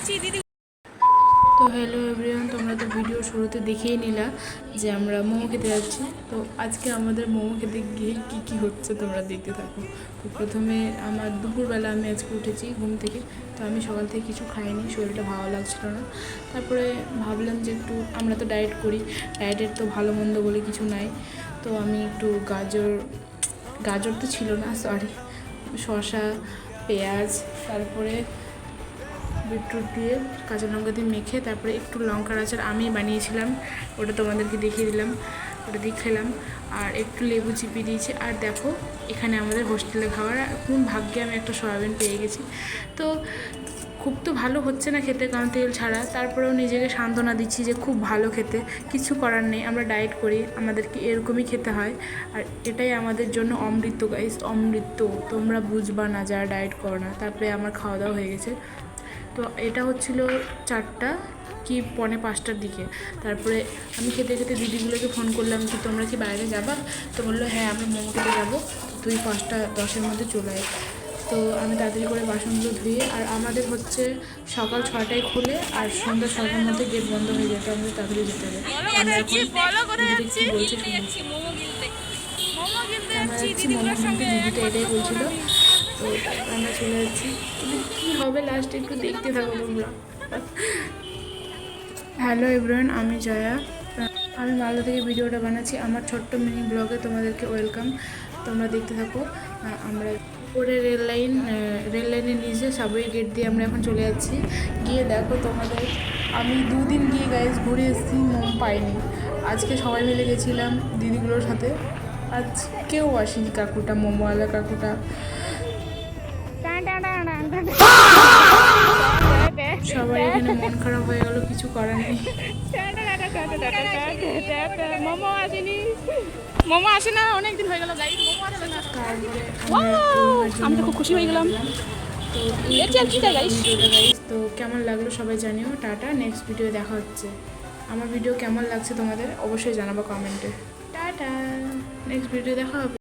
তো hello everyone, তোমরা তো ভিডিও শুরুতে দেখেই নিলা যে আমরা মোমো খেতে যাচ্ছি। তো আজকে আমাদের মোমো খেতে গিয়ে কী কী হচ্ছে তোমরা দেখতে থাকো। তো প্রথমে আমার দুপুরবেলা আমি আজকে উঠেছি ঘুম থেকে। তো আমি সকাল থেকে কিছু খাইনি, শরীরটা ভালো লাগছিল না। তারপরে ভাবলাম যে একটু, আমরা তো ডায়েট করি, ডায়েটের তো ভালো মন্দ বলে কিছু নাই। তো আমি একটু গাজর তো ছিল না, সরি, শসা, পেঁয়াজ, তারপরে বিটরুট দিয়ে কাঁচা লঙ্কা দিয়ে মেখে তারপরে একটু লঙ্কার আচার আমি বানিয়েছিলাম, ওটা তোমাদেরকে দেখিয়ে দিলাম, ওটা দিয়ে খেলাম। আর একটু লেবু চিপিয়ে দিয়েছি। আর দেখো এখানে আমাদের হোস্টেলে খাবার, কোন ভাগ্যে আমি একটা সয়াবিন পেয়ে গেছি। তো খুব তো ভালো হচ্ছে না খেতে, কারণ তেল ছাড়া। তারপরেও নিজেকে সান্ত্বনা দিচ্ছি যে খুব ভালো খেতে, কিছু করার নেই, আমরা ডায়েট করি, আমাদেরকে এরকমই খেতে হয়। আর এটাই আমাদের জন্য অমৃত গাইস, অমৃত। তোমরা বুঝবা না যারা ডায়েট করো না। তারপরে আমার খাওয়া দাওয়া হয়ে গেছে। তো এটা হচ্ছিল 4টা কি 4:45টার দিকে। তারপরে আমি খেতে খেতে দিদিগুলোকে ফোন করলাম কি তোমরা কি বাইরে যাবা? তো বললো হ্যাঁ আমরা মোমো খেতে যাবো, তুই 5:10-এর মধ্যে চলে আয়। তো আমি তাড়াতাড়ি করে বাসনগুলো ধুয়ে, আর আমাদের হচ্ছে সকাল 6টায় খুলে আর সন্ধ্যা 6টার মধ্যে গেট বন্ধ হয়ে যেত, আমাদের তাড়াতাড়ি যেতে হবে। আমরা এখন দিদিকে কী বলছে শুনছি, আমরা যাচ্ছি মোমো কিনতে, দিদিটা এটাই বলছিল। তো আমরা চলে যাচ্ছি, কিন্তু কী হবে লাস্টে একটু দেখতে থাকো তোমরা। হ্যালো এভরিওয়ান, আমি জয়া, আমি মালদা থেকে ভিডিওটা বানাচ্ছি। আমার ছোট্ট মিনি ব্লগে তোমাদেরকে ওয়েলকাম, তোমরা দেখতে থাকো। আমরা উপরে রেল লাইনের নিচে সাবওয়ে গেট দিয়ে আমরা এখন চলে যাচ্ছি। গিয়ে দেখো তোমাদের, আমি 2 দিন গিয়ে গাইজ ঘুরে এসেছি, মোম পাইনি। আজকে সবাই মিলে গেছিলাম দিদিগুলোর সাথে, আজ কেউ আসেনি, কাকুটা, মোমোওয়ালা কাকুটা। সবাই এখানে মন খারাপ হয়ে গেল, কিছু করার নেই। মোমো আসে না, অনেকদিন হয়ে গেল গাইস, মোমো আসে না। তারপরে আমি তো খুব খুশি হয়ে গেলাম। তো তো কেমন লাগলো সবাই জানিও। টাটা, নেক্সট ভিডিও দেখা হচ্ছে। আমার ভিডিও কেমন লাগছে তোমাদের অবশ্যই জানাবো কমেন্টে। টাটা, নেক্সট ভিডিও দেখা হবে।